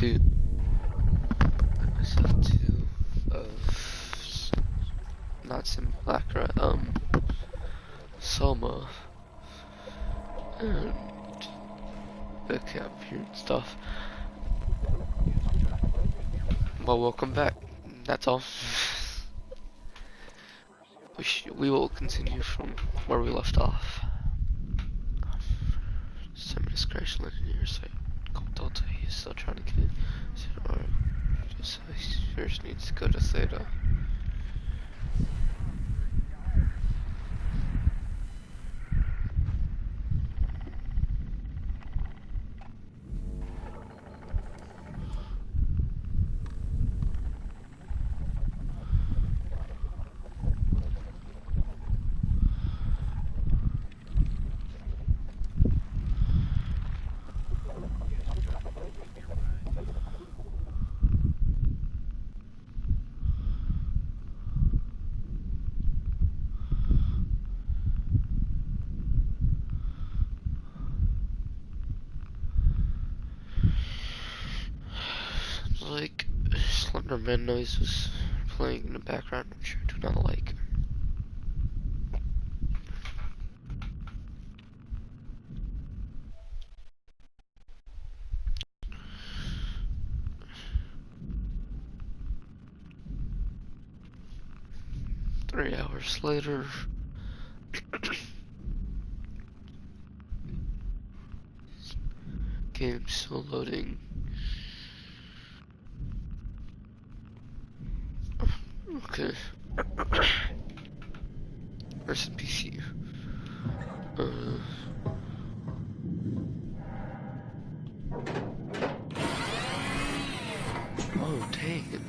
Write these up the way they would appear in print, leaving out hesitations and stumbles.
2 episode 2 of not Sim Black, right? SOMA and the camp here and stuff. Well, welcome back. That's all. We will continue from where we left off. Semi-discretion engineer site. Cold Delta, he's still trying to get it. Just first needs to go to Theta. Like Slenderman noise was playing in the background, which I do not like. Three hours later. Game still loading. Okay. Where's the PC? Oh, dang it.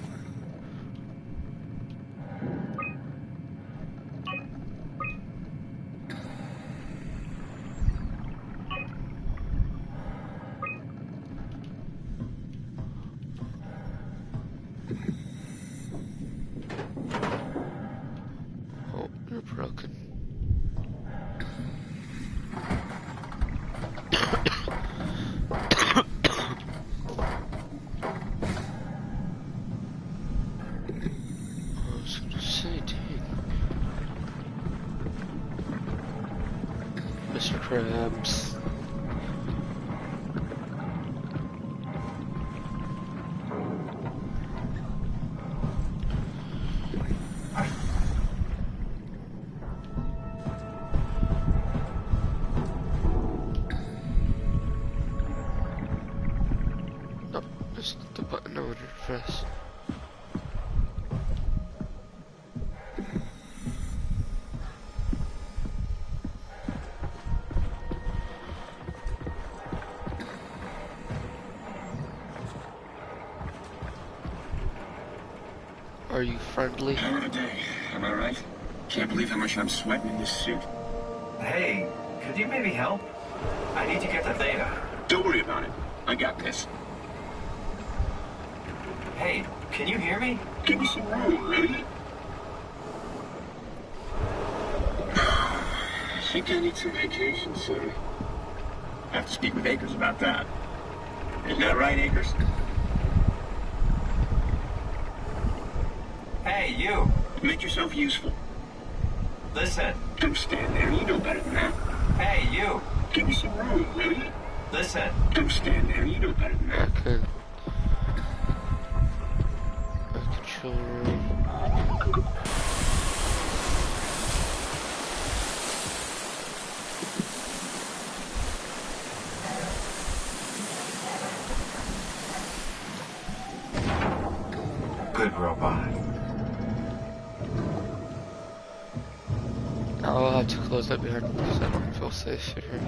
Oh, you're broken. I was gonna say, dang. Mr. Krabs. Oh, that's not the button I wanted to press. Are you friendly? Hell of a day, am I right? Can't believe how much I'm sweating in this suit. Hey, could you maybe help? I need to get to Theta. Don't worry about it. I got this. Hey, can you hear me? Give me some room, will you? I think I need some vacation soon. I have to speak with Akers about that. Isn't that right, Akers? Hey, you. Make yourself useful. Listen. Don't stand there. You know better than that. Hey, you. Give me some room, will you? Listen. Don't stand there. You know better than that. Okay. Control room. Good robot. I'll have to close that behind me because I don't feel safe here.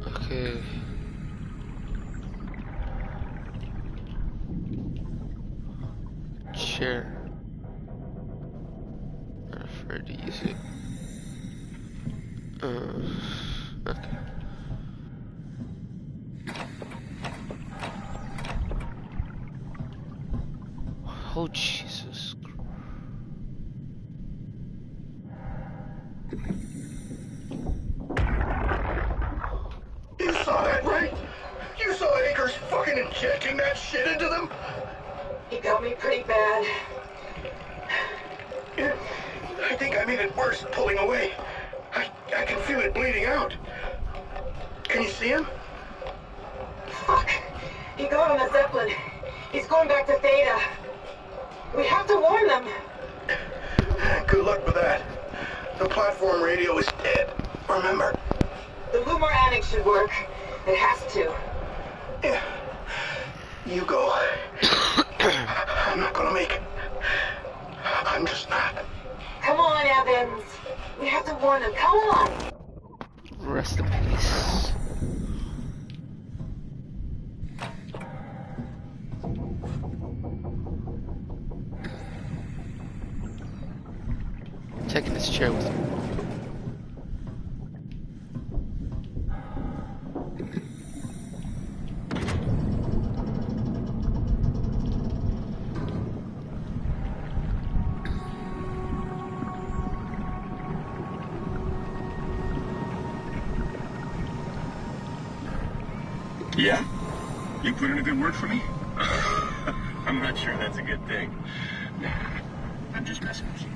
Okay. Chair. Not afraid to use it. Okay. Oh, Jesus. You saw that, right? You saw Akers fucking injecting that shit into them? He got me pretty bad. I think I made it worse pulling away. I can feel it bleeding out. Can you see him? Fuck. He got on the Zeppelin. He's going back to Theta. We have to warn them. Good luck with that. The platform radio is dead. Remember? The Lumar Annex should work. It has to. Yeah. You go. I'm not gonna make it. I'm just not. Come on, Evans. We have to warn them. Come on. Rest in peace. Taking this chair with me. Yeah? You put in a good word for me? I'm not sure that's a good thing. Nah, I'm just messing with you.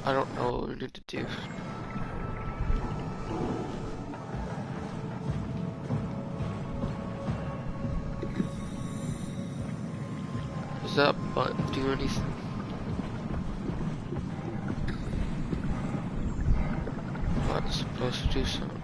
I don't know what we need to do. Does that button do anything? Not supposed to do something.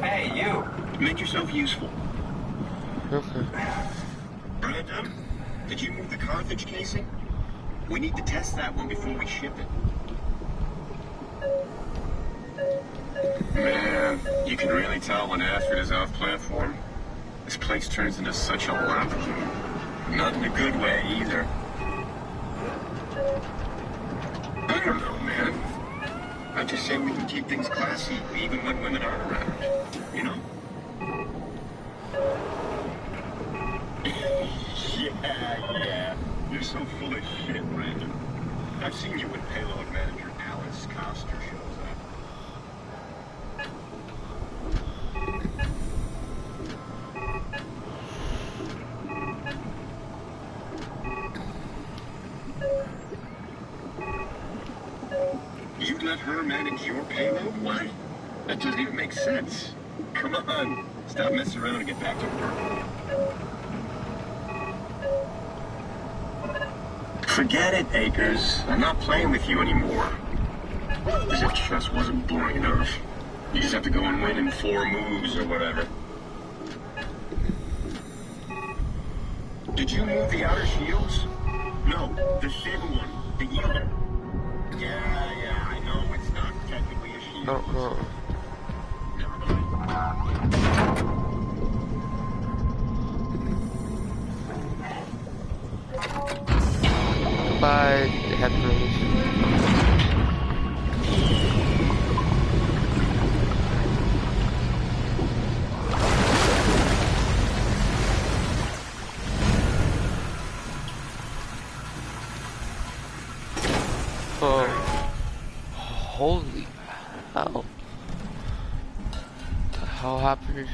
Hey, you. Make yourself useful. Okay. Brandon, did you move the Carthage casing? We need to test that one before we ship it. Man, you can really tell when Ashford is off platform. This place turns into such a lava cave. Not in a good way, either. I don't know, man. I just say we can keep things classy, even when women aren't around. You know? Yeah. You're so full of shit, Brandon. I've seen you when payload manager Alice Coster shows up. You'd let her manage your payload? Why? That doesn't even make sense. Come on. Stop messing around and get back to work. Forget it, Akers. I'm not playing with you anymore. As if chess wasn't boring enough. You just have to go and win in 4 moves or whatever. Did you move the outer shields? No, the thin one. The yellow. Yeah, I know it's not technically a shield. No. Never mind. Goodbye, happiness. Oh, holy hell. What the hell happened here?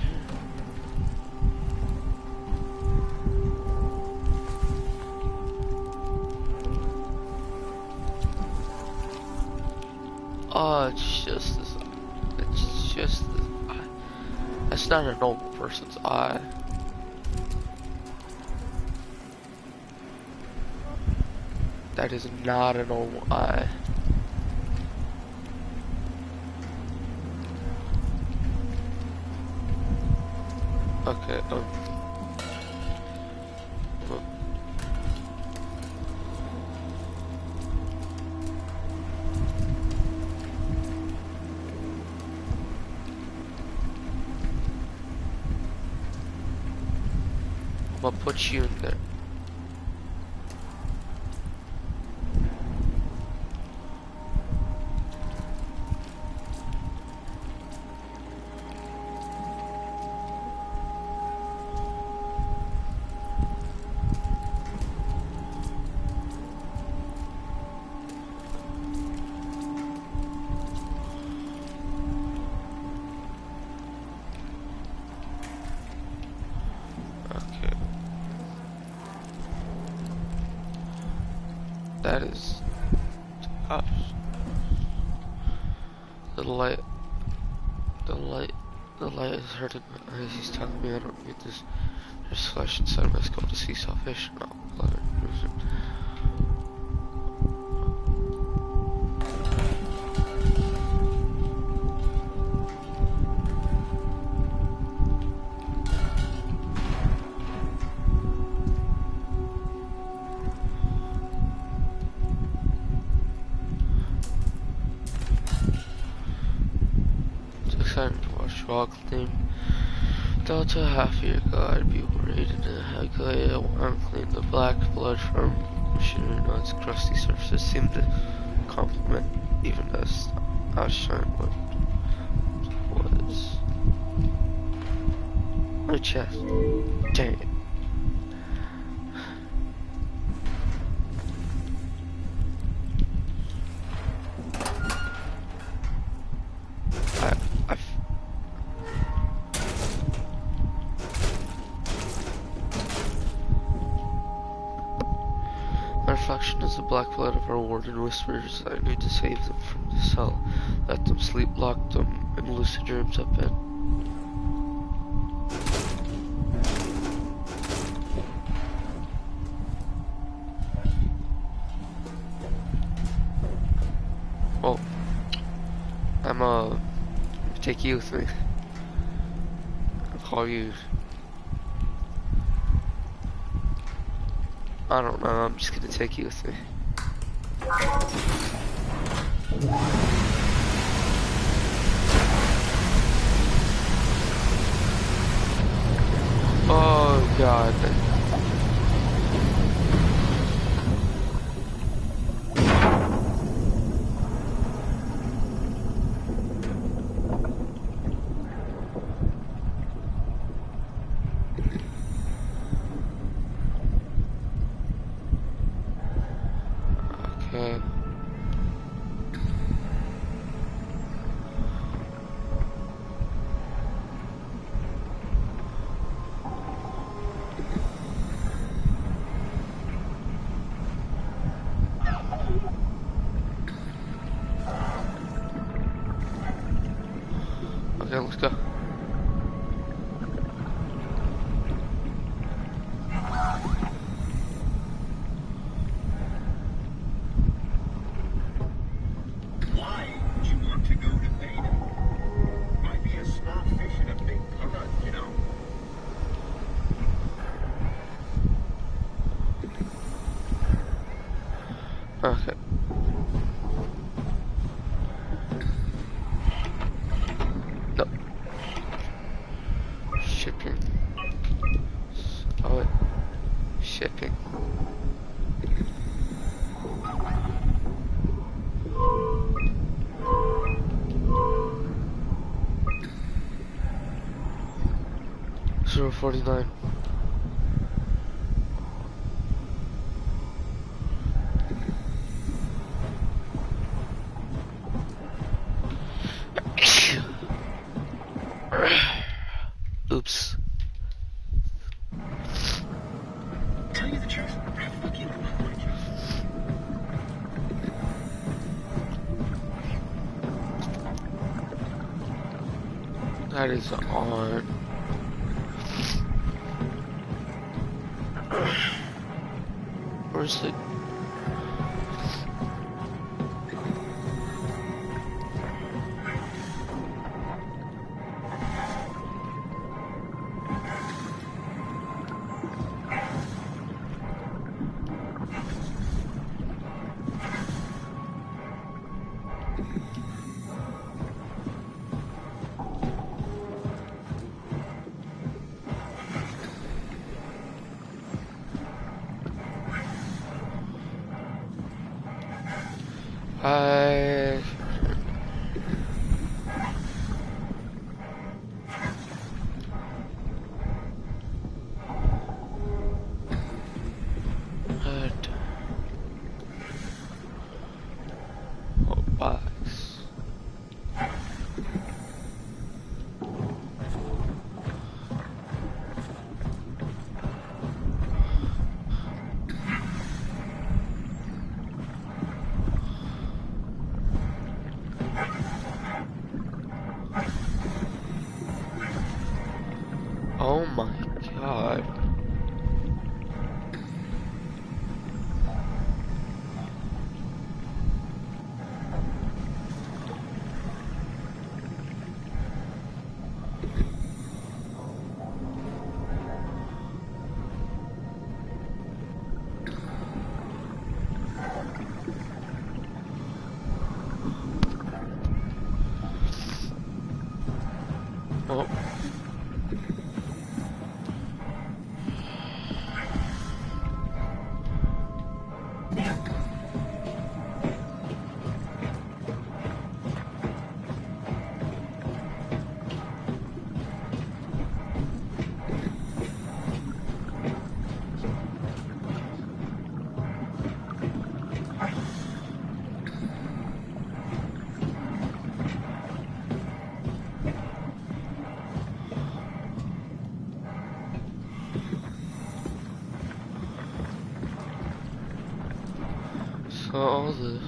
Oh, it's just this. It's just this eye. That's not a normal person's eye. That is not a normal eye. Okay, gonna put you in there. Okay. That is... Gosh. The light... The light is hurting my eyes. He's telling me I don't need this. There's flesh inside my skull to see salvation. No, let it lose it. It's exciting to watch you all clean. Delta, half your god be worried in a Haglia want to clean the black blood from machinery on its crusty surfaces seem to complement even as outshine what was my chest. Dang it. My reflection is the black blood of our warden whispers I need to save them from this hell. Let them sleep, lock them in lucid dreams up in. Well, I'm take you with me. I'll call you. I don't know, I'm just gonna take you with me. Oh god. Okay. Okay, let's go. Why would you want to go to Theta? Might be a small fish in a big pond, you know. Okay. No. Shipping. Oh, wait. Shipping. Zero 49. Oops. Tell you the truth, I fucking like you. That is on. Where's the... I... Oh, box. Oh my god. Oh. So all this.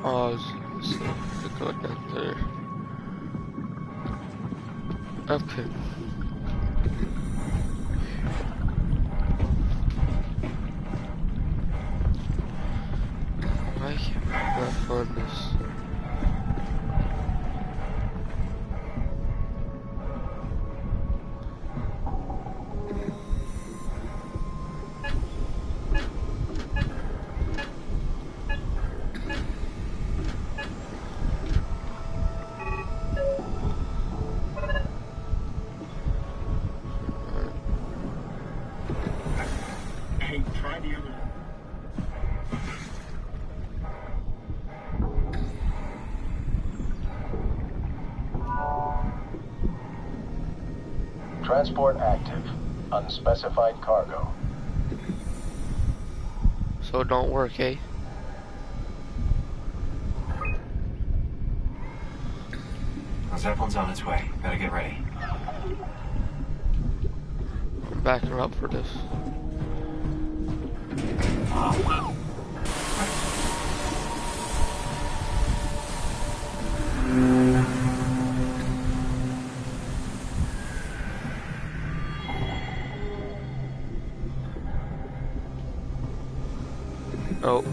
Oh, so to go down there. Okay. Why can't I not find this? Hey, try the other. Transport active. Unspecified cargo. So it don't work, eh? The Zeppelin's on its way. Better get ready. I'm backing up for this. Oh.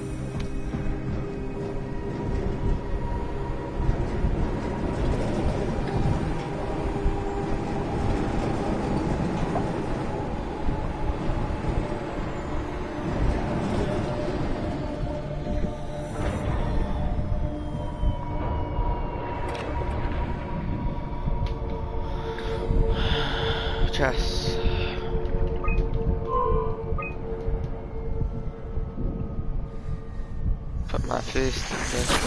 Chess. Put my fist in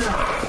there.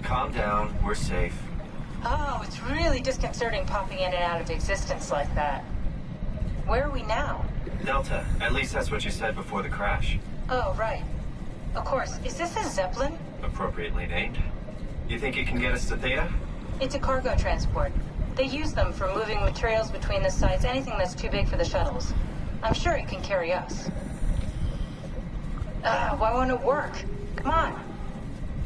Calm down. We're safe. Oh, it's really disconcerting popping in and out of existence like that. Where are we now? Delta. At least that's what you said before the crash. Oh, right. Of course. Is this a Zeppelin? Appropriately named. You think you can get us to Theta? It's a cargo transport. They use them for moving materials between the sites, anything that's too big for the shuttles. I'm sure it can carry us. Why won't it work? Come on.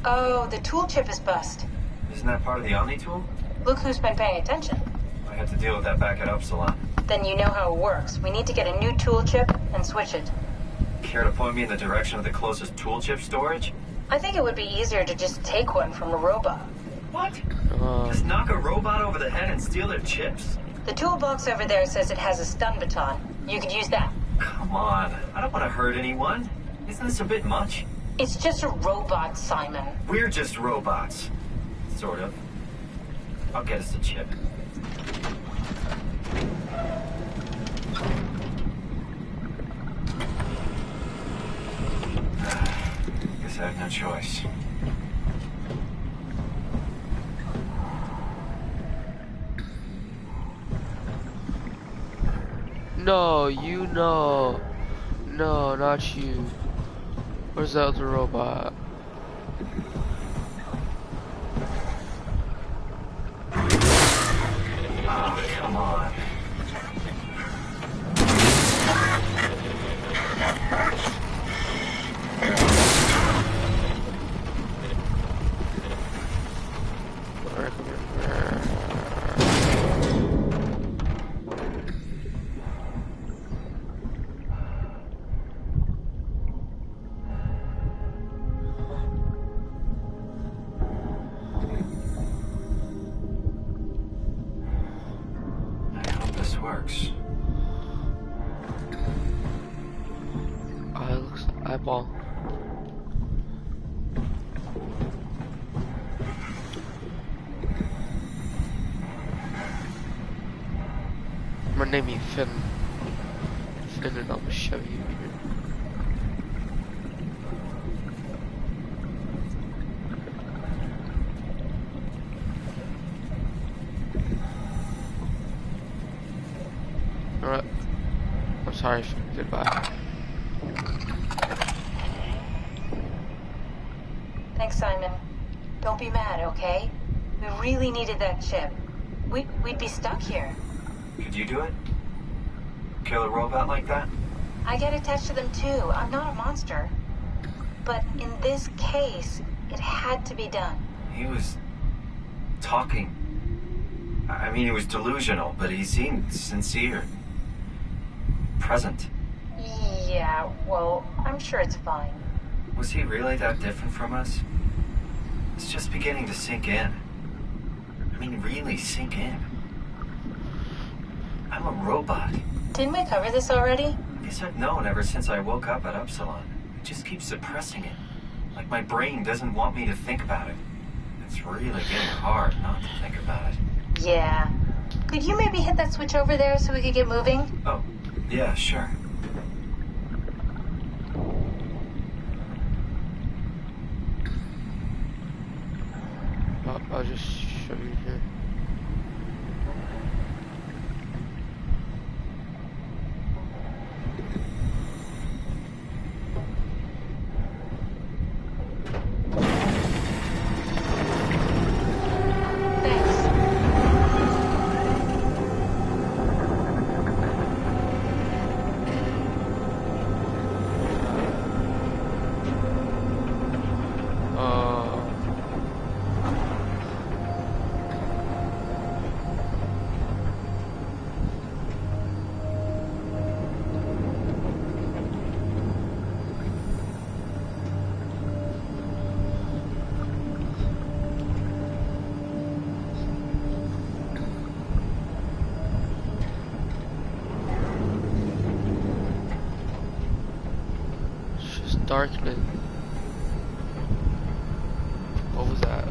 Oh, the tool chip is bust. Isn't that part of the Omni tool? Look who's been paying attention. I had to deal with that back at Upsilon. Then you know how it works. We need to get a new tool chip and switch it. Care to point me in the direction of the closest tool chip storage? I think it would be easier to just take one from a robot. What? Just knock a robot over the head and steal their chips? The toolbox over there says it has a stun baton. You could use that. Come on. I don't want to hurt anyone. Isn't this a bit much? It's just a robot, Simon. We're just robots. Sort of. I'll get us a chip. Guess I have no choice. No, you know. No, not you. Where's the other robot? Ah, come on. Works. Looks eyeball. I'm gonna name you Finn. Finn and I'm gonna shove you in here. Alright. I'm sorry. Goodbye. Thanks, Simon. Don't be mad, okay? We really needed that chip. We'd be stuck here. Could you do it? Kill a robot like that? I get attached to them too. I'm not a monster. But in this case, it had to be done. He was talking. I mean, he was delusional, but he seemed sincere. Present. Yeah, well, I'm sure it's fine. Was he really that different from us? It's just beginning to sink in. I mean, really sink in. I'm a robot. Didn't we cover this already? I guess I've known ever since I woke up at Upsilon. I just keep suppressing it. Like my brain doesn't want me to think about it. It's really getting hard not to think about it. Yeah. Could you maybe hit that switch over there so we could get moving? Oh, yeah, sure. I'll just show you here. Darkness. What was that?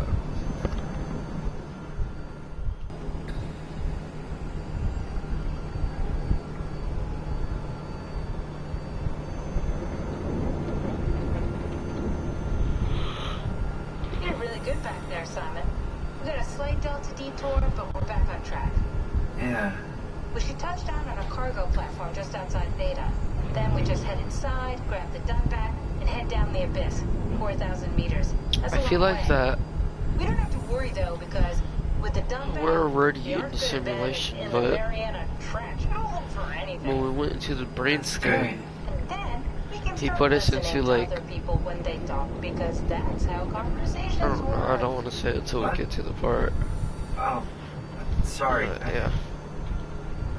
You did really good back there, Simon. We got a slight delta detour, but we're back on track. Yeah. We should touch down on a cargo platform just outside Theta. Then we just head inside, grab the Dunback, and head down the abyss. 4,000 meters. That's a I feel long like way. that. We don't have to worry though, because With the dump we're out, already the in Ark the could have been simulation, in the but Mariana Trench. I'll look for anything. when we went into the brain scan, And then we can he start put us listening into to like, other people when they talk, because that's how conversations I don't know, I work. don't want to say it until we What? get to the part. Oh, sorry. Yeah.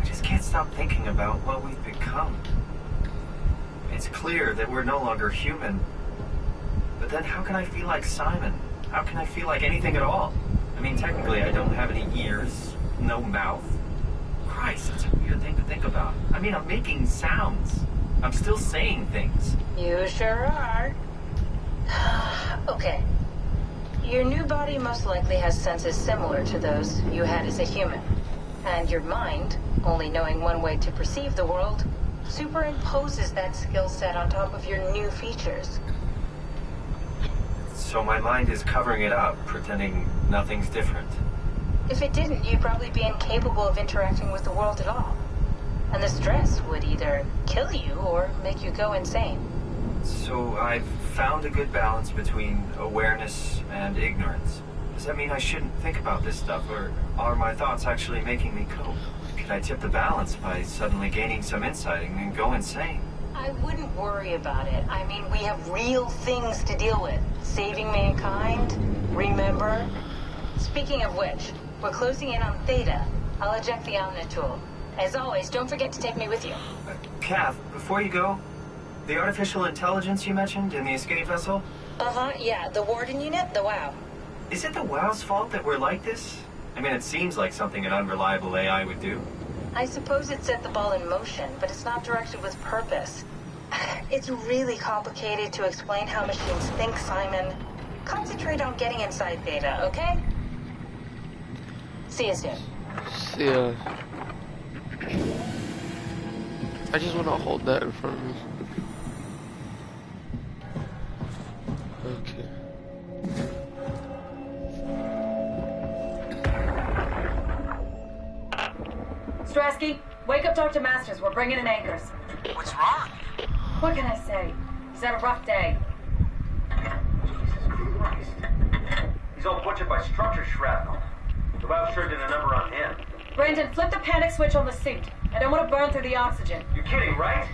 I just can't stop thinking about what we've become. It's clear that we're no longer human. But then how can I feel like Simon? How can I feel like anything at all? I mean, technically I don't have any ears, no mouth. Christ, it's a weird thing to think about. I mean, I'm making sounds. I'm still saying things. You sure are. Okay. Your new body most likely has senses similar to those you had as a human. And your mind, only knowing one way to perceive the world, superimposes that skill set on top of your new features. So my mind is covering it up, pretending nothing's different. If it didn't, you'd probably be incapable of interacting with the world at all. And the stress would either kill you or make you go insane. So I've found a good balance between awareness and ignorance. Does that mean I shouldn't think about this stuff, or are my thoughts actually making me cope? Could I tip the balance by suddenly gaining some insight and then go insane? I wouldn't worry about it. I mean, we have real things to deal with. Saving mankind, remember? Speaking of which, we're closing in on Theta. I'll eject the Omnitool. As always, don't forget to take me with you. Kath, before you go, the artificial intelligence you mentioned in the escape vessel? Yeah, the Warden unit, the WOW. Is it the WOW's fault that we're like this? I mean, it seems like something an unreliable AI would do. I suppose it set the ball in motion, but it's not directed with purpose. It's really complicated to explain how machines think, Simon. Concentrate on getting inside Theta, okay? See you soon. See ya. I just want to hold that in front of me. Okay. Strasky, wake up Dr. Masters. We're bringing in anchors. What's wrong? What can I say? He's had a rough day. Jesus Christ. He's all butchered by structure shrapnel. The WOW sure did a number on him. Brandon, flip the panic switch on the suit. I don't want to burn through the oxygen. You're kidding, right?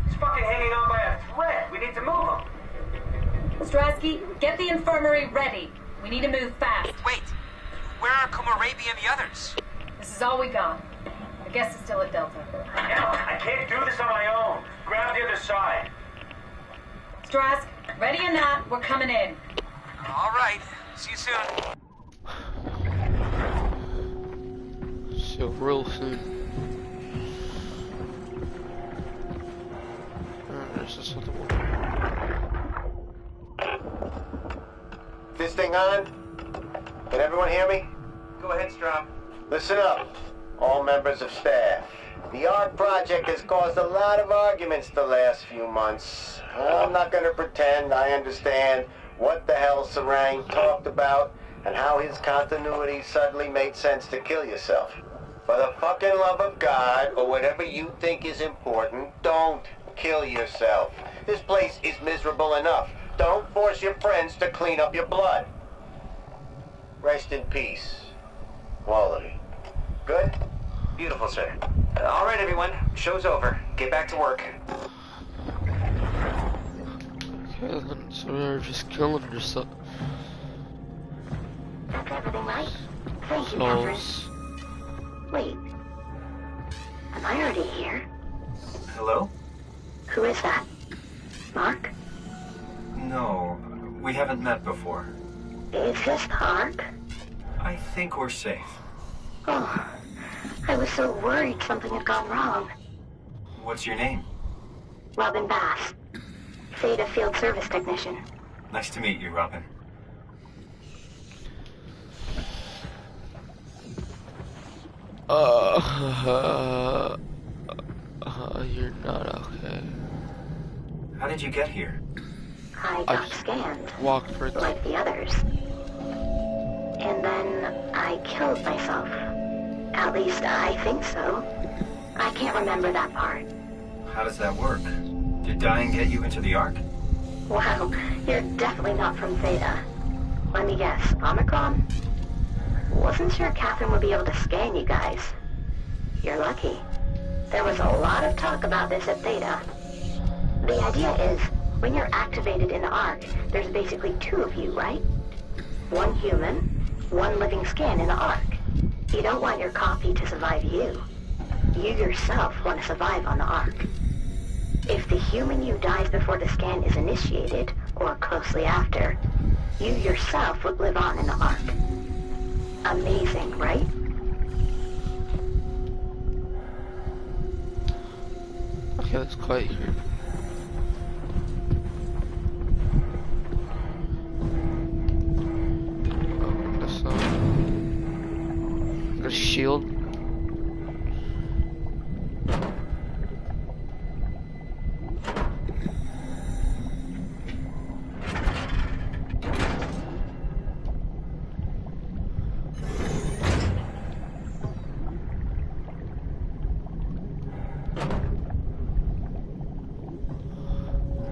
He's fucking hanging on by a thread. We need to move him. Strasky, get the infirmary ready. We need to move fast. Wait, where are Komorabi and the others? This is all we got. I guess it's still at Delta. Hell, I can't do this on my own. Grab the other side. Strask, ready or not, we're coming in. All right, see you soon. So real soon. There's this other one. This thing on? Can everyone hear me? Go ahead, Strom. Listen up, all members of staff. The ARC project has caused a lot of arguments the last few months. I'm not going to pretend I understand what the hell Sarang talked about and how his continuity suddenly made sense to kill yourself. For the fucking love of God, or whatever you think is important, don't kill yourself. This place is miserable enough. Don't force your friends to clean up your blood. Rest in peace, all of you. Good? Beautiful, sir. All right, everyone. Show's over. Get back to work. Okay then, so they're just killing herself. That's everything right? Thank you, Catherine. Souls. Wait. Am I already here? Hello? Who is that? Mark? No, we haven't met before. Is this the Ark? I think we're safe. Oh, I was so worried something had gone wrong. What's your name? Robin Bass. Theta Field Service Technician. Nice to meet you, Robin. You're not okay. How did you get here? I got scanned, Walked right there. like the others. And then I killed myself. At least I think so. I can't remember that part. How does that work? Did dying get you into the Ark? Wow, you're definitely not from Theta. Let me guess, Omicron? Wasn't sure Catherine would be able to scan you guys. You're lucky. There was a lot of talk about this at Theta. The idea is, when you're activated in the Ark, there's basically two of you, right? One human, one living scan in the Ark. You don't want your copy to survive you. You yourself want to survive on the Ark. If the human you dies before the scan is initiated, or closely after, you yourself would live on in the Ark. Amazing, right? Okay, let's quiet here. Oh, that's got a shield.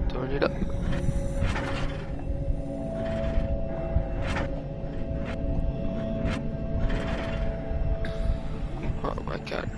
Turn it up. Oh my god.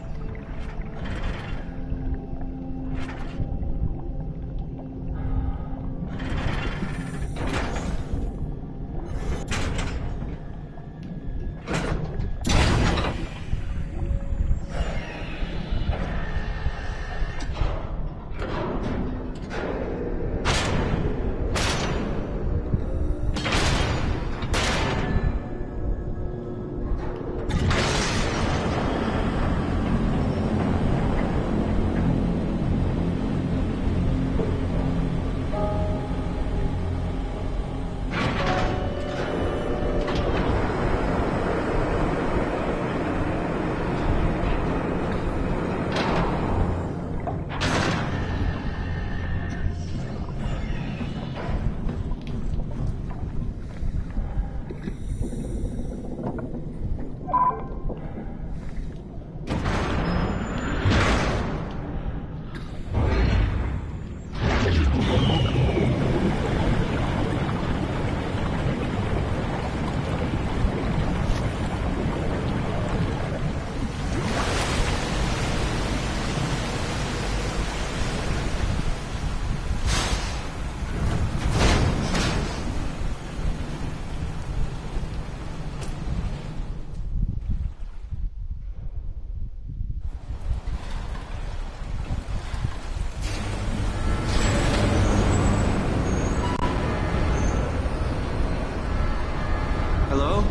Hello?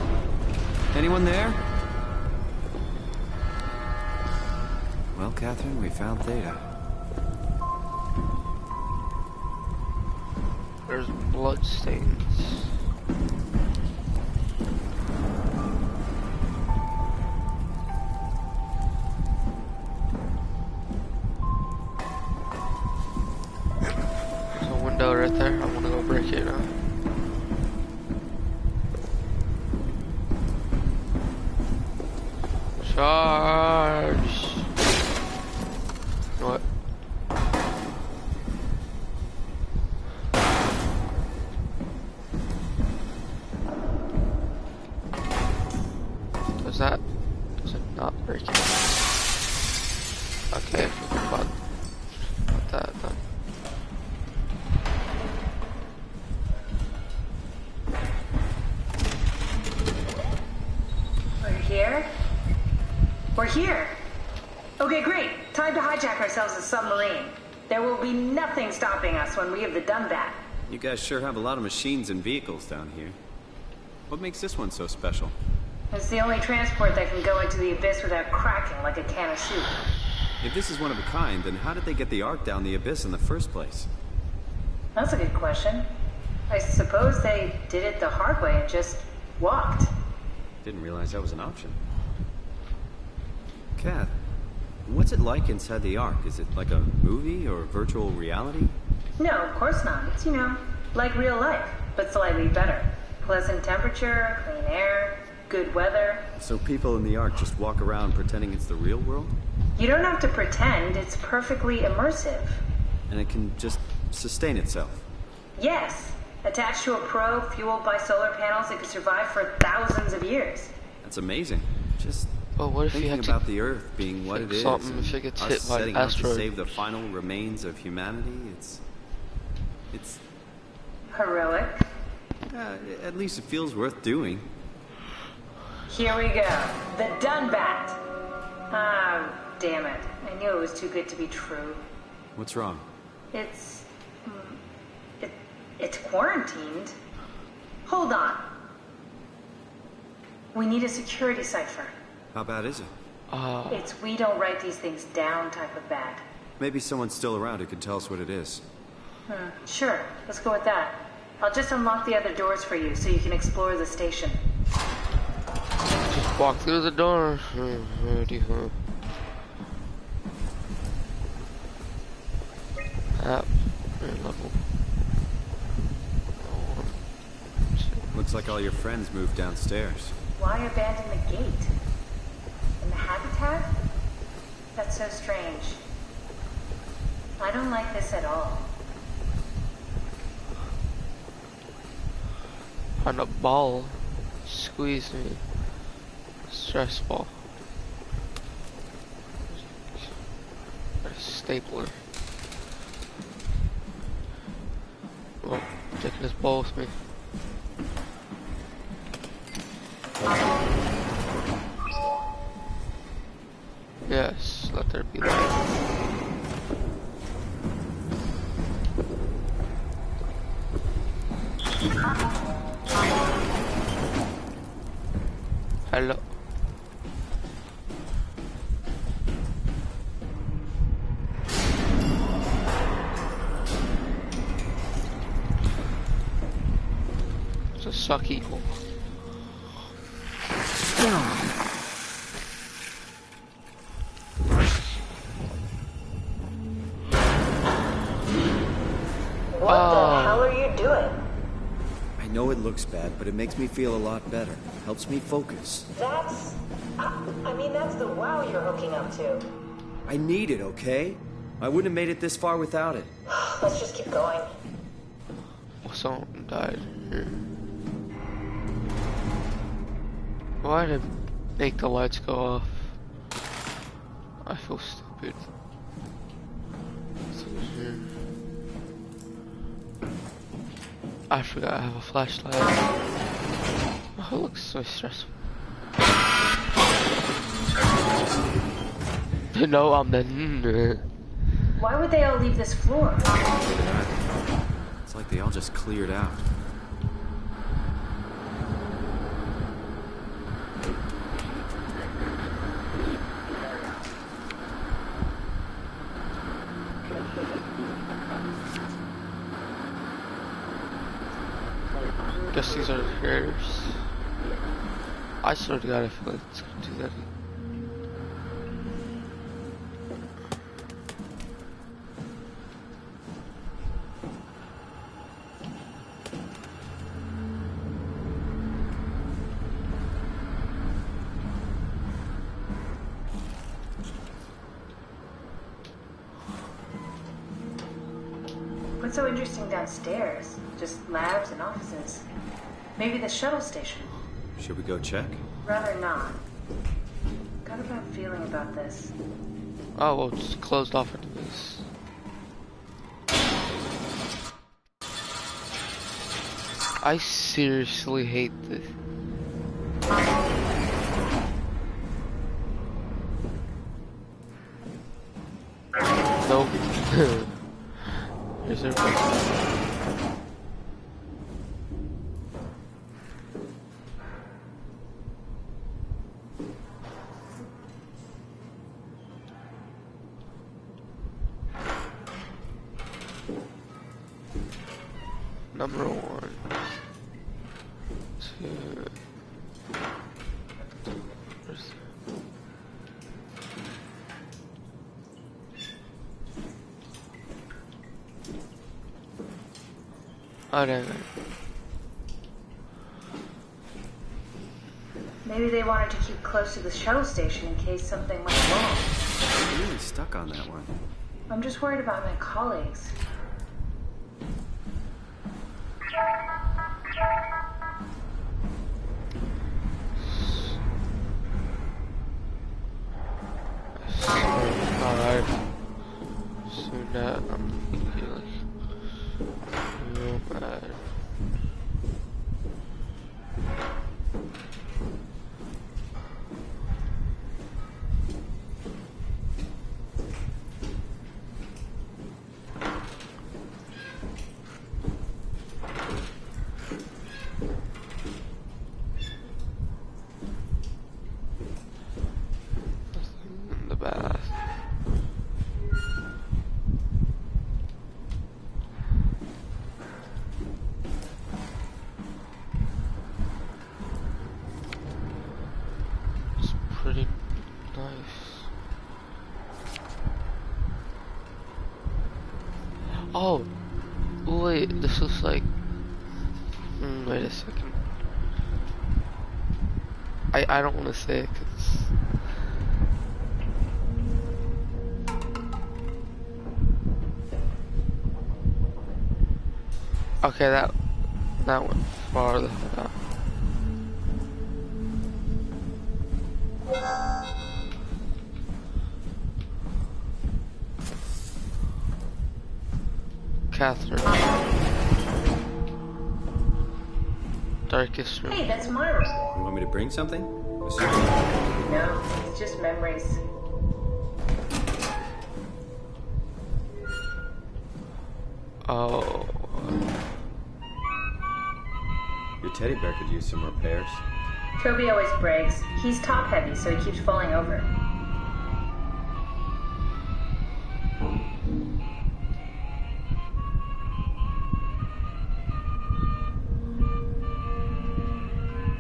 Anyone there? Well, Catherine, we found Theta. There's blood stains. There's a window right there. I'm gonna go break it now. Charge! You know what? Does it not break it? Okay, forget about that then. We're here? We're here! Okay, great. Time to hijack ourselves a submarine. There will be nothing stopping us when we have done that. You guys sure have a lot of machines and vehicles down here. What makes this one so special? It's the only transport that can go into the abyss without cracking like a can of soup. If this is one of a kind, then how did they get the Ark down the abyss in the first place? That's a good question. I suppose they did it the hard way and just walked. Didn't realize that was an option. Kath, what's it like inside the Ark? Is it like a movie or virtual reality? No, of course not. It's, like real life, but slightly better. Pleasant temperature, clean air, good weather. So people in the Ark just walk around pretending it's the real world? You don't have to pretend, it's perfectly immersive. And it can just sustain itself? Yes. Attached to a probe fueled by solar panels, it could survive for thousands of years. That's amazing. Just But what if you thinking had to about the Earth being what it fix is, something and if it gets us hit by an setting out to asteroid? save the final remains of humanity, it's Heroic. at least it feels worth doing. Here we go. The Dunbat. Ah, damn it. I knew it was too good to be true. What's wrong? It's quarantined. Hold on. We need a security cipher. How bad is it? It's we don't write these things down type of bad. Maybe someone's still around who can tell us what it is. Sure, let's go with that. I'll just unlock the other doors for you so you can explore the station. Just walk through the door. Already, huh? Level. Looks like all your friends moved downstairs. Why abandon the gate? In the habitat? That's so strange. I don't like this at all. On a ball. Squeeze me. Stress ball. A stapler. Oh, taking this ball with me. Yes, let there be light. Hello. It's a sucky hole. What the hell are you doing? I know it looks bad, but it makes me feel a lot better. Helps me focus. That's... I mean, that's the wow you're hooking up to. I need it, okay? I wouldn't have made it this far without it. Let's just keep going. Someone died here. Why did I make the lights go off? I feel stupid. What's over here? I forgot I have a flashlight. Oh, it looks so stressful. No, I'm the... Why would they all leave this floor? It's like they all just cleared out. Guess these are hairs. I swear to God, I feel like it's gonna do that. What's so interesting downstairs? Just labs and offices. Maybe the shuttle station. Should we go check? Rather not. Got a bad feeling about this. Oh, well, it's closed off into this. I seriously hate this. Nope. Is there... Number 1, 2. Oh, dang it. Maybe they wanted to keep close to the shuttle station in case something went wrong. I'm really stuck on that one. I'm just worried about my colleagues. that, I'm thinking like real bad. In the bath. It's pretty nice. Oh, wait, this looks like. Wait a second. I don't want to say it because. Okay, that went farther down. Catherine. Darkest room. Hey, that's my room. You want me to bring something? No, it's just memories. Oh. Your teddy bear could use some repairs. Toby always breaks. He's top heavy, so he keeps falling over.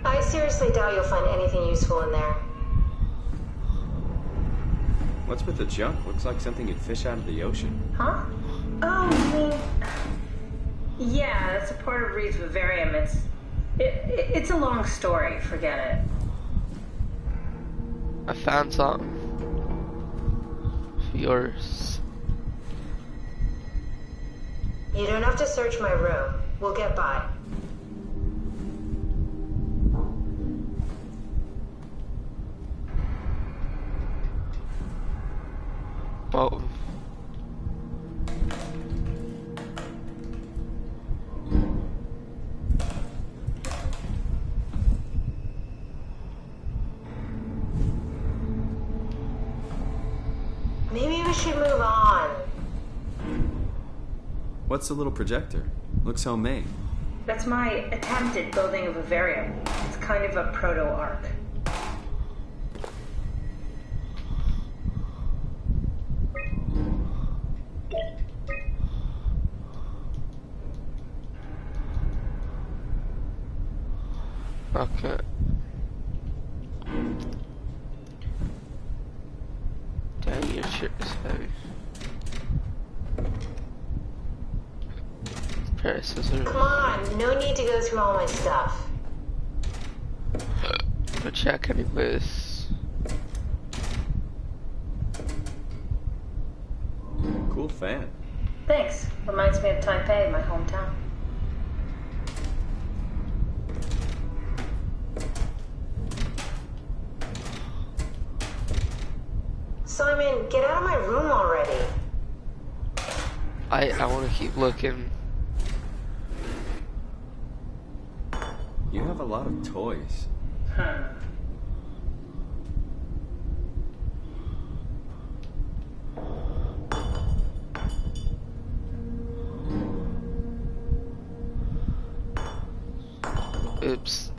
I seriously doubt you'll find anything useful in there. What's with the junk? Looks like something you'd fish out of the ocean. Huh? Oh, you mean... Yeah, that's a part of Reed's vivarium. It's a long story. Forget it. I found something. For yours. You don't have to search my room. We'll get by. Oh. Maybe we should move on. What's the little projector? Looks homemade. That's my attempt at building a vivarium. It's kind of a proto-ark. Okay. Dang, your shit is heavy. Pair of scissors. Come on, no need to go through all my stuff. But check anyways. Cool fan. Thanks. Reminds me of Taipei, my hometown. Simon, get out of my room already. I want to keep looking. You have a lot of toys. Oops.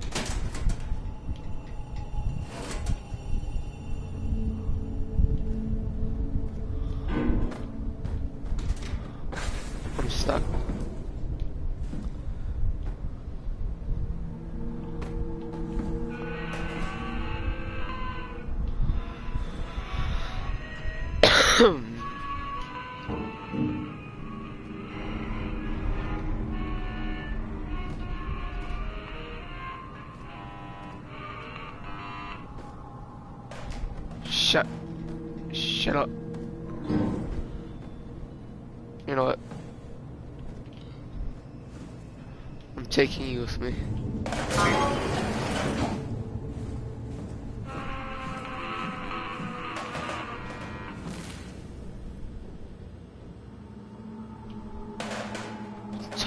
I'm stuck. Shut up. You know what? I'm taking you with me.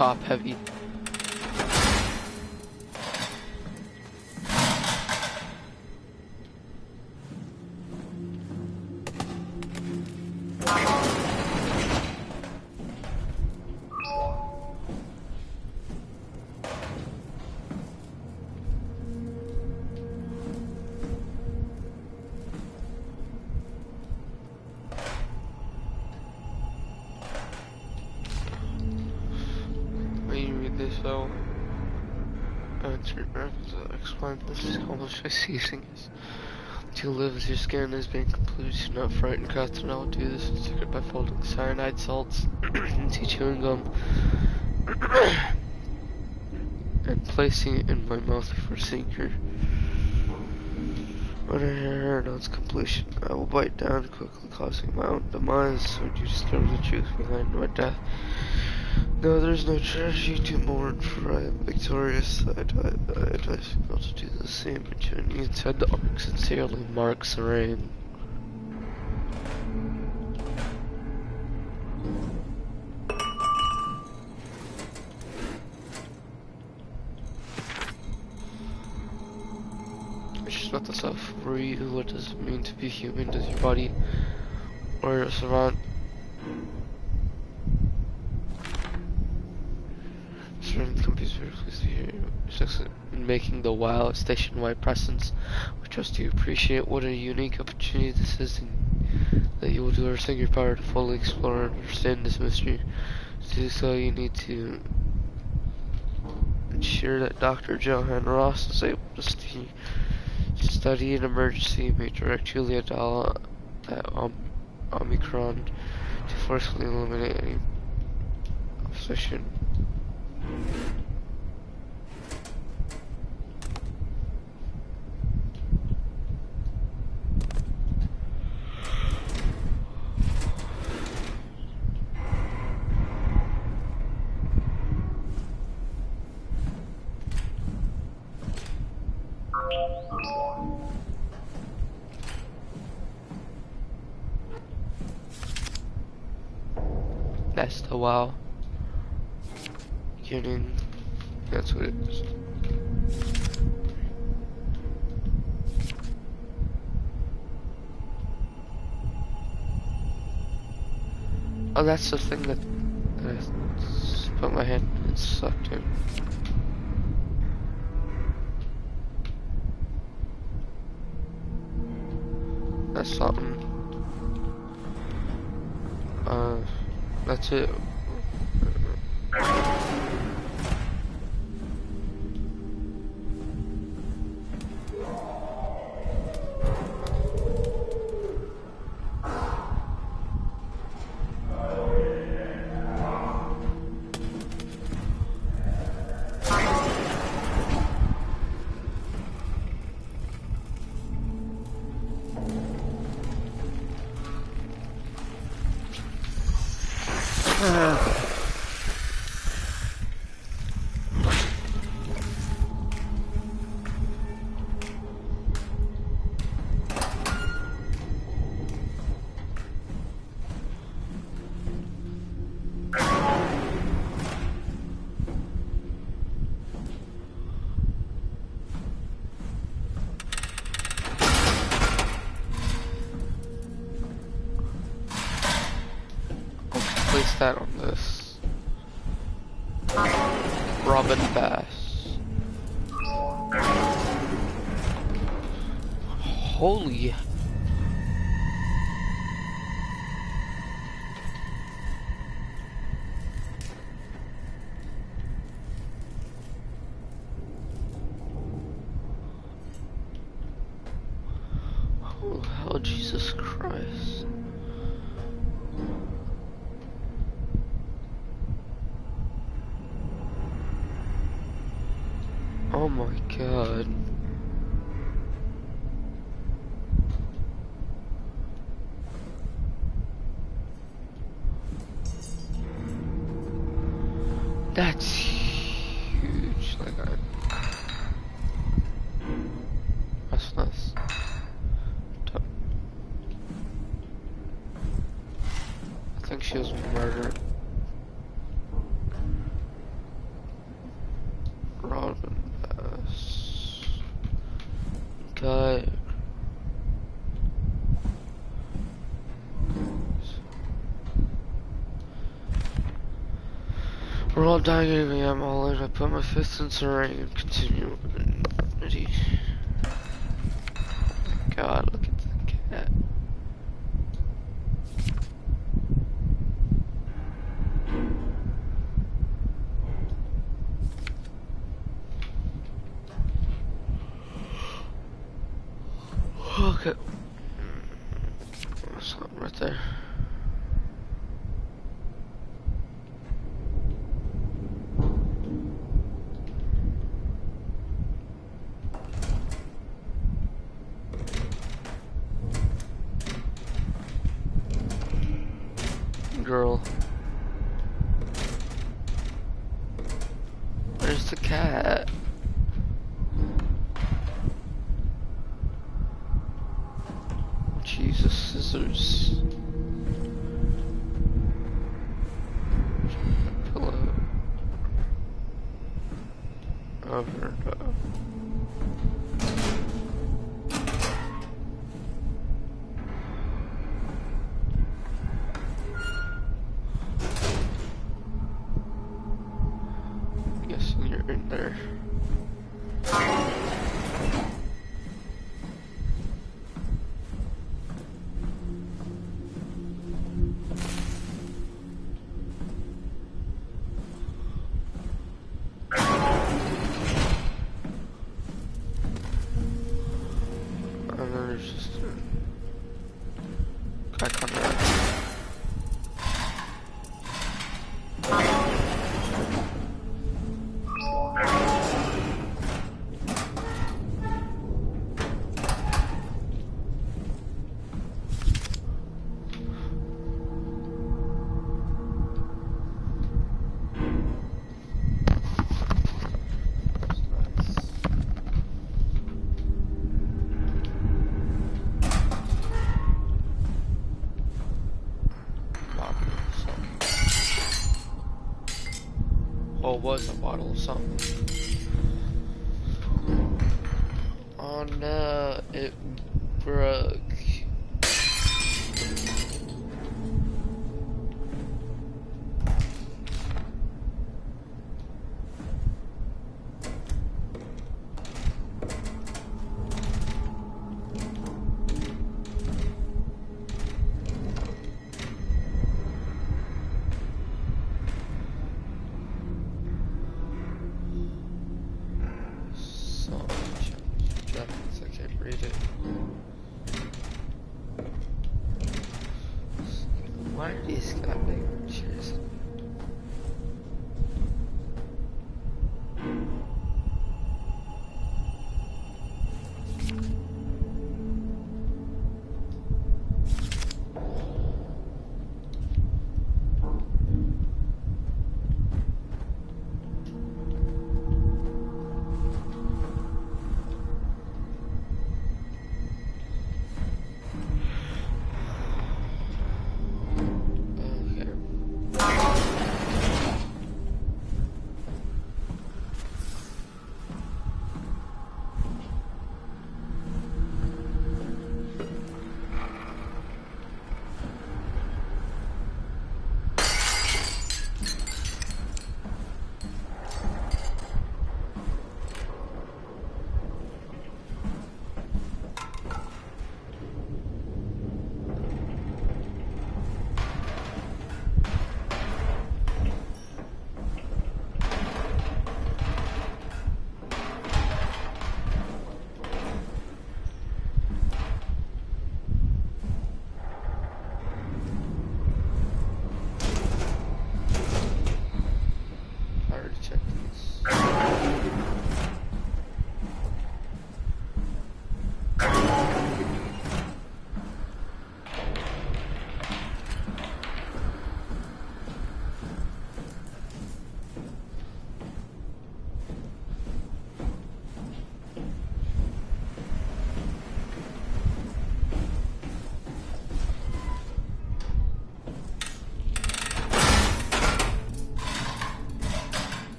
top heavy. So, to explain this is accomplished by ceasing to live as your skin has been completely not frightened. Catherine, I will do this in secret by folding cyanide salts into chewing gum and placing it in my mouth before seeing her. When I hear her announce completion, I will bite down, quickly causing my own demise. So you discover the truth behind my death. No, there's no tragedy to mourn, for I am victorious. I advise you not to do the same, but join me inside the ark. Sincerely, Mark Serang. I just got this off for you. What does it mean to be human? Does your body or your surround companies very pleased to hear in making the WoW station-wide presence. We trust you appreciate what a unique opportunity this is, and that you will do everything in your power to fully explore and understand this mystery. To do so, you need to ensure that Dr. Johan Ross is able to study an emergency. May direct Julia Dahl at Omicron to forcefully eliminate any opposition. That's the WoW. Beginning. That's what it is. Oh, that's the thing that I put my hand and sucked in. That's something. That's it. Place that on this. Robin Bass. Holy. Oh, hell, Jesus Christ. Oh my God. That's huge. Like that's nice. I think she was murdered. I'm dying, I'm all in. I put my fist in ring and continue. Ready. God, look at the cat. Okay. There's something right there. Girl. Where's the cat? Jesus, scissors. Pillow. Over. Guessing you're in there. And then there's just a guy coming out. Oh, it was a bottle of something. Oh no, it broke. I can't read it. Why are these guys making cheers?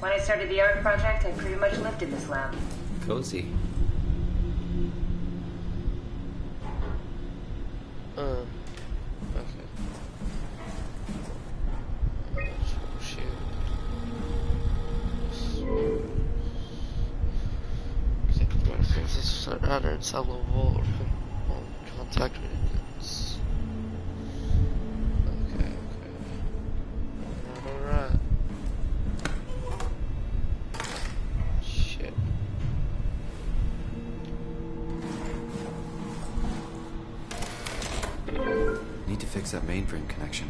When I started the art project, I pretty much lived in this lab. Cozy. Okay. This is rather inside level or contact maintenance. Okay. Alright. Shit. Need to fix that mainframe connection.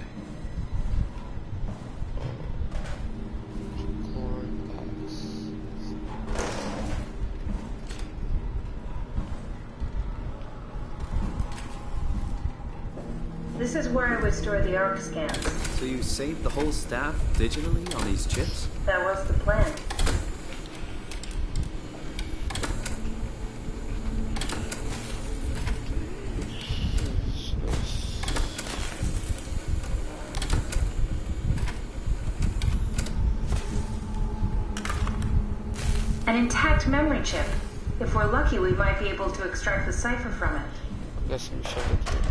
This is where I would store the ARC scans. So you saved the whole staff digitally on these chips? That was the plan. An intact memory chip. If we're lucky, we might be able to extract the cipher from it. I guess I'm showing it to you.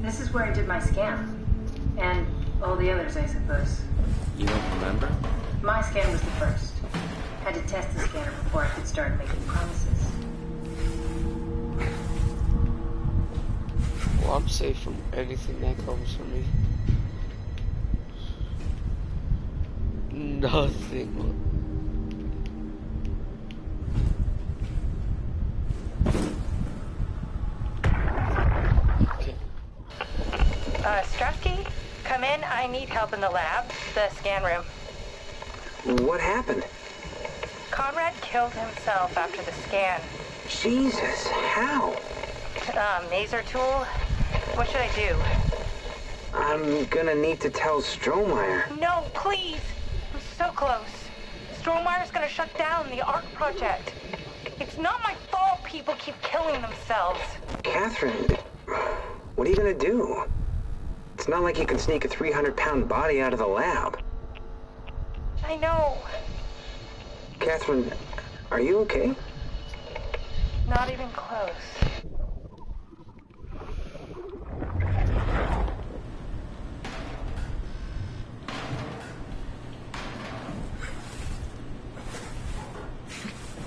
This is where I did my scan. And all the others, I suppose. You don't remember? My scan was the first. Had to test the scanner before I could start making promises. Well, I'm safe from anything that comes from me. Nothing. Strasky, come in. I need help in the lab, the scan room. What happened? Conrad killed himself after the scan. Jesus, how? Maser tool? What should I do? I'm gonna need to tell Strohmeyer. No, please! I'm so close. Strohmeyer's gonna shut down the ARC project. It's not my fault people keep killing themselves. Catherine, what are you gonna do? It's not like you can sneak a 300-pound body out of the lab. I know. Catherine, are you okay? Not even close.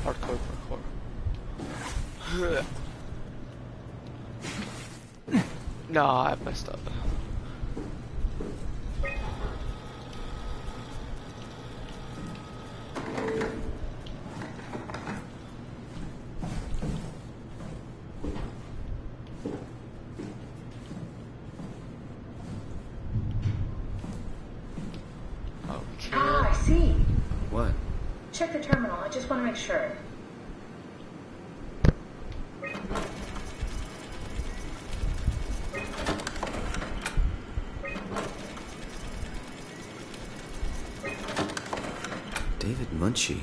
Hardcore. No, I messed up. Okay. Ah, I see. What? Check the terminal. I just want to make sure. David Munchie.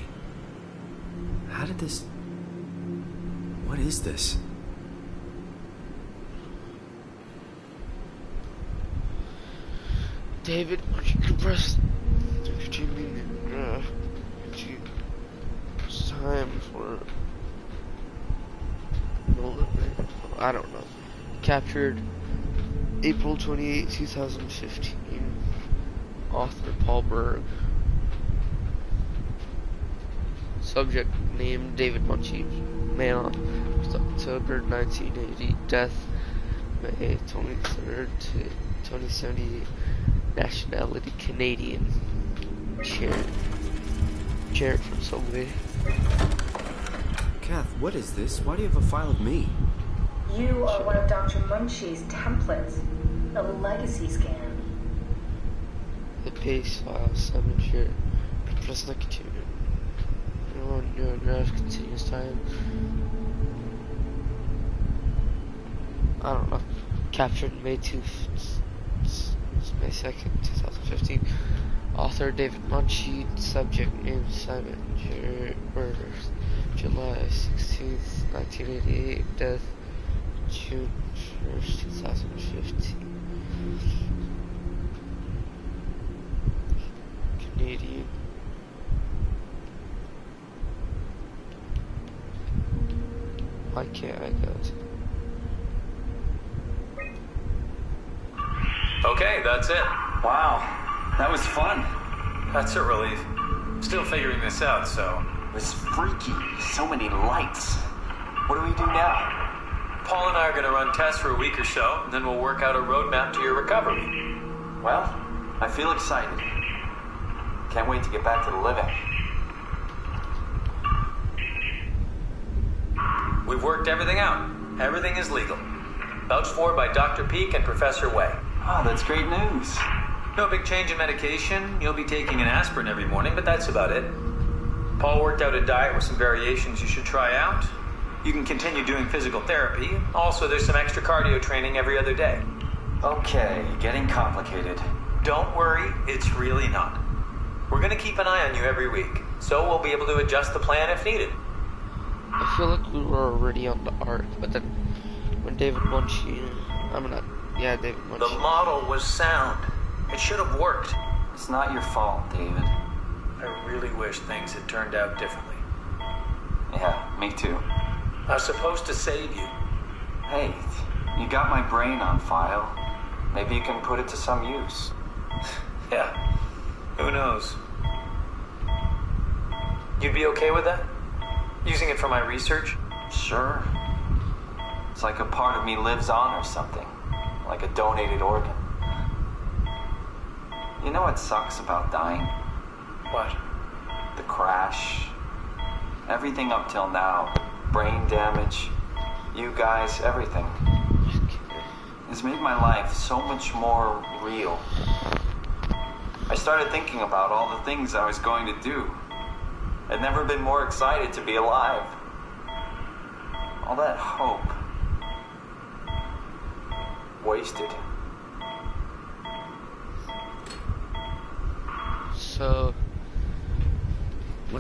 How did this... What is this? David, would you compress time for I don't know. Captured April 28, 2015. Author Paul Berg. Subject name David Munchie. Male. October 1980. Death May 23rd to 2078. Nationality Canadian. Jared from Subway. Kath, what is this? Why do you have a file of me? You are one of Dr. Munchie's templates. A legacy scan. The base file 7 here. Press the continue. Continuous time. I don't know. Captured May 2nd, 2015. Author David Munchie. Subject name Simon. Birth July 16th, 1988. Death June 1st, 2015. Canadian. Why can't I go to? Okay, that's it. Wow, that was fun. That's a relief. Still figuring this out, so... It was freaky. So many lights. What do we do now? Paul and I are gonna run tests for a week or so, and then we'll work out a roadmap to your recovery. Well, I feel excited. Can't wait to get back to the living. We've worked everything out. Everything is legal. Vouched for by Dr. Peak and Professor Way. Oh, that's great news. No big change in medication. You'll be taking an aspirin every morning, but that's about it. Paul worked out a diet with some variations you should try out. You can continue doing physical therapy. Also, there's some extra cardio training every other day. Okay, getting complicated. Don't worry, it's really not. We're gonna keep an eye on you every week, so we'll be able to adjust the plan if needed. I feel like we were already on the arc, but then when David Munchie, David Munchie. The model was sound. It should have worked. It's not your fault, David. I really wish things had turned out differently. Yeah, me too. I was supposed to save you. Hey, you got my brain on file. Maybe you can put it to some use. Yeah, who knows? You'd be okay with that? Using it for my research? Sure. It's like a part of me lives on or something. Like a donated organ. You know what sucks about dying? What? The crash. Everything up till now. Brain damage. You guys, everything. It's made my life so much more real. I started thinking about all the things I was going to do. I'd never been more excited to be alive. All that hope. Wasted. So,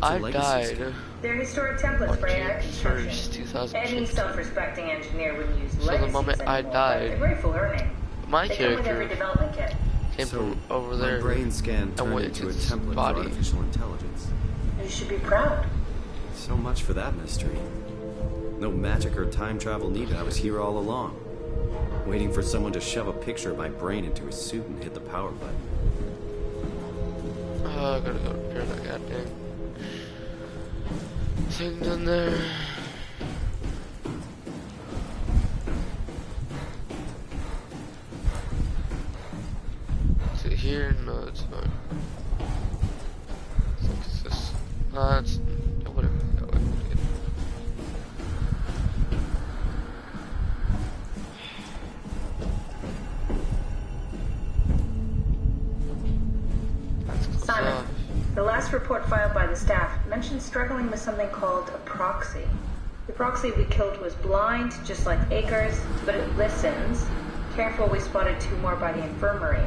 I died. They're historic templates for AI construction. 1st, Any self-respecting engineer wouldn't use legacies So the moment I anymore, died, they're great for learning. My they come with every character development kit. came from over there. My brain scan and turned went into a his template body. for artificial intelligence. You should be proud. So much for that mystery. No magic or time travel needed. I was here all along. Waiting for someone to shove a picture of my brain into a suit and hit the power button. Oh, I gotta go repair that goddamn thing down there. Is it here? No, it's not. I think it's this. It's whatever. That way. Simon, the last report filed by the staff mentioned struggling with something called a proxy. The proxy we killed was blind, just like Akers, but it listens. Careful, we spotted 2 more by the infirmary.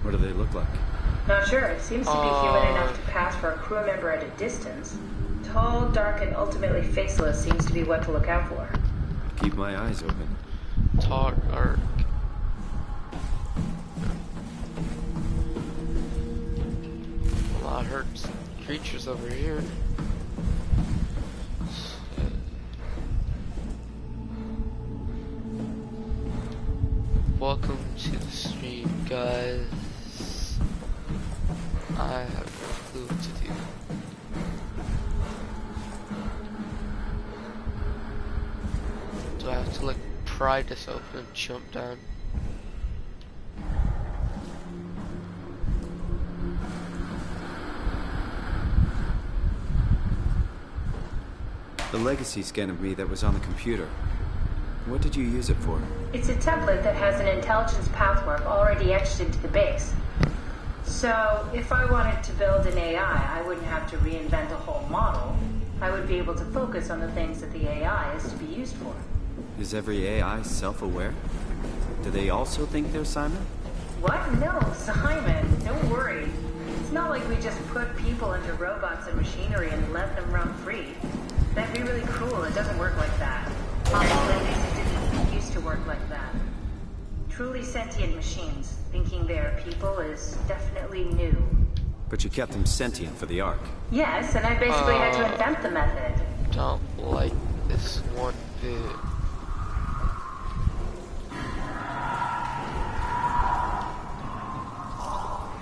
What do they look like? Not sure. It seems to be human enough to pass for a crew member at a distance. Tall, dark, and ultimately faceless seems to be what to look out for. Keep my eyes open. Tall, dark. Well, I heard some creatures over here. Welcome to the stream, guys. I have no clue what to do. Do I have to like pry this open and jump down? The legacy scan of me that was on the computer. What did you use it for? It's a template that has an intelligence pathwork already etched into the base. So, if I wanted to build an AI, I wouldn't have to reinvent a whole model. I would be able to focus on the things that the AI is to be used for. Is every AI self-aware? Do they also think they're Simon? What? No, Simon. Don't worry. It's not like we just put people into robots and machinery and let them run free. That'd be really cruel. It doesn't work like that. At least it didn't used to work like that. Truly sentient machines thinking they're people is definitely new. But you kept them sentient for the Ark. Yes, and I basically had to invent the method. Don't like this one bit.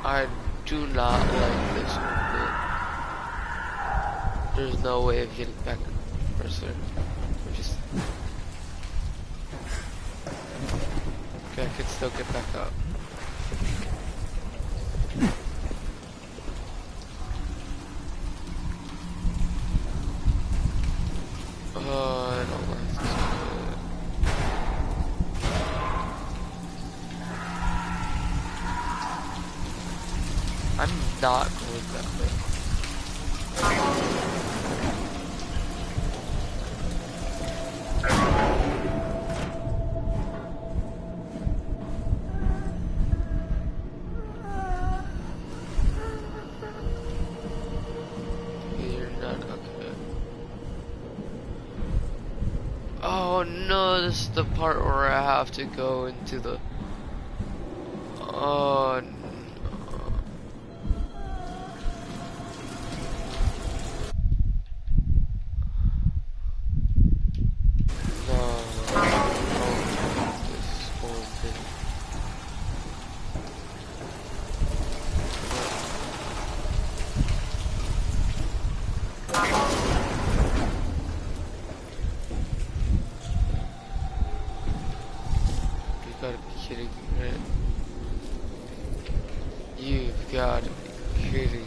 I do not like this one bit. There's no way of getting back to the cursor. We just... Okay, I can still get back up. I don't like this bit. I'm not going that way. You're not okay. Oh no, this is the part where I have to go into the... Oh no. You've got to be kidding.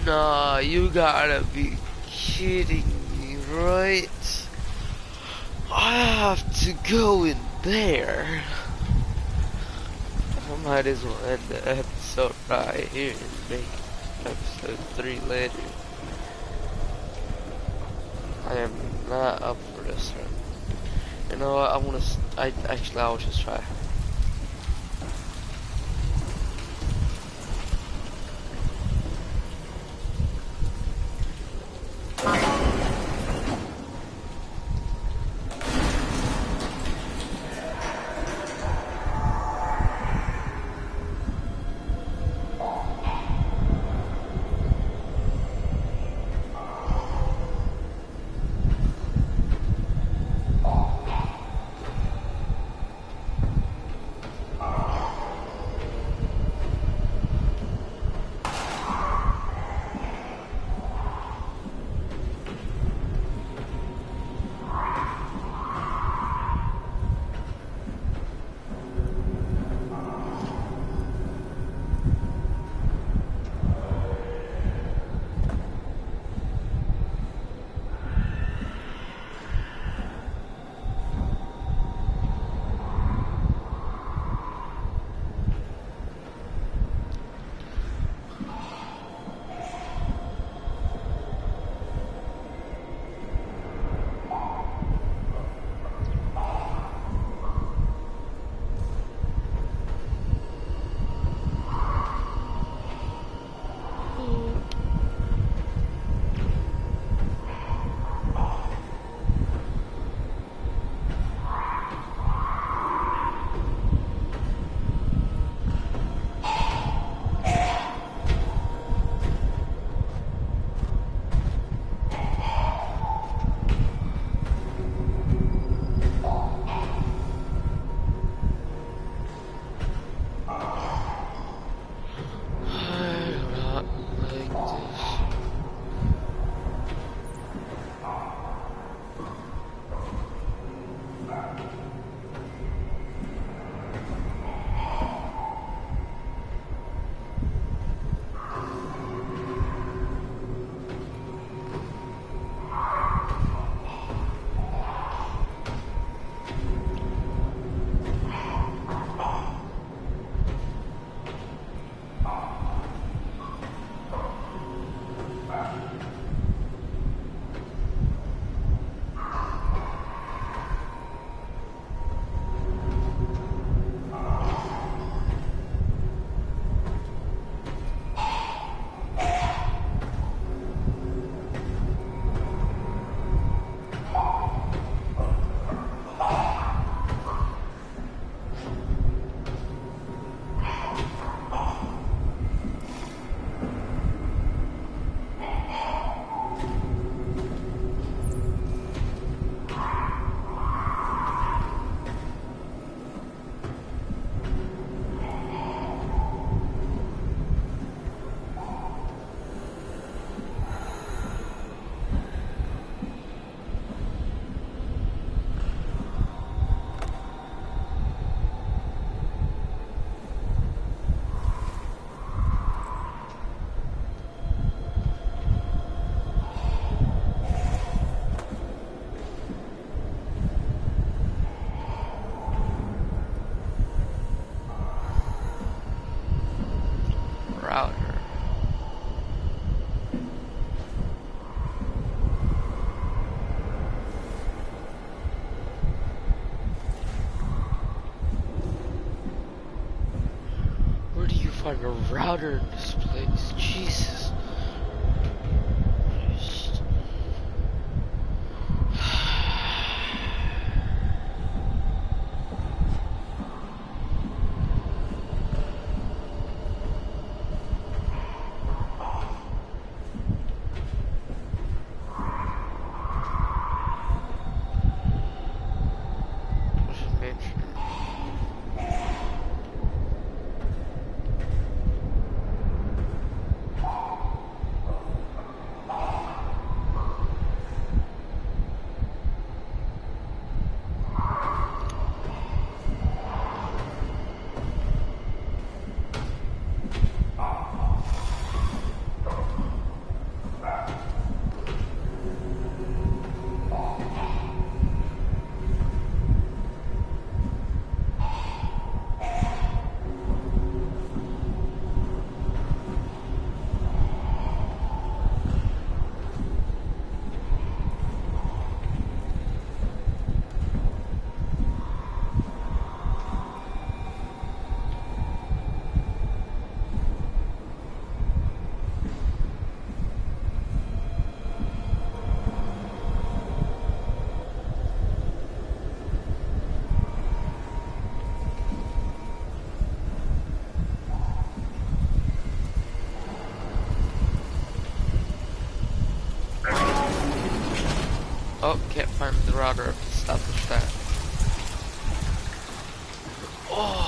Nah, you gotta be kidding me, right? I have to go in there. I might as well end the episode right here and make episode 3 later. I am not up for this one. You know what, I'll just try. find a router in this place. Jesus. Oh, can't find the router. I've established that. Oh.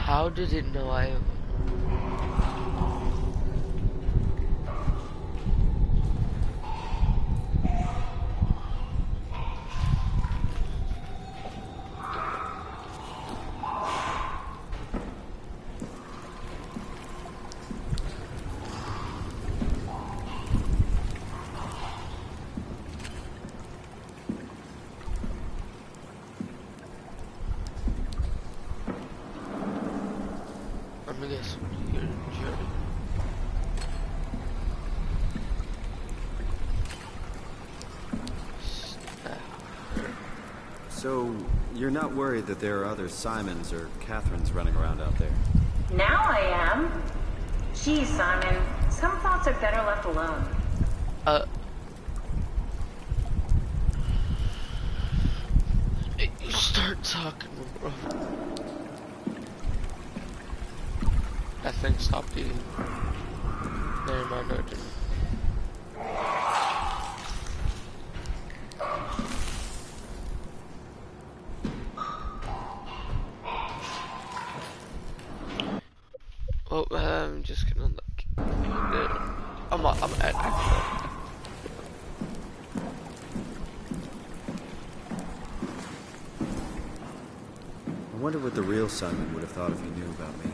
How did it know I am? I'm gonna guess here, Jerry. So, you're not worried that there are other Simons or Catherines running around out there? Now I am. Geez, Simon, some thoughts are better left alone. You start talking, bro. That thing stopped eating. Never mind, no, it didn't. Well, I'm just gonna look. I'm at. I wonder what the real Simon would have thought if he knew about me.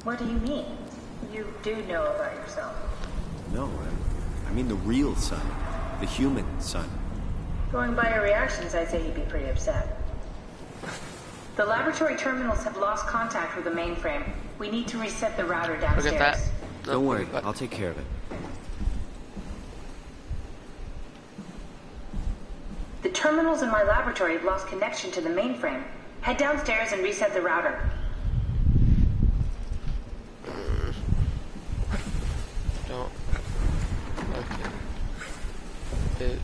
What do you mean? You do know about yourself. No, I mean the real Simon. The human Simon. Going by your reactions, I'd say he'd be pretty upset. The laboratory terminals have lost contact with the mainframe. We need to reset the router downstairs. Look at that. Don't worry, I'll take care of it. The terminals in my laboratory have lost connection to the mainframe. Head downstairs and reset the router. Don't. Okay.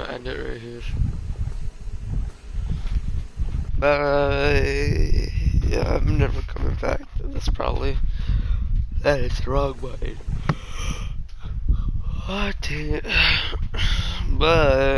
gonna end it right here. Yeah, I'm never coming back. That's probably, that is the wrong way. Oh, dang it. Bye.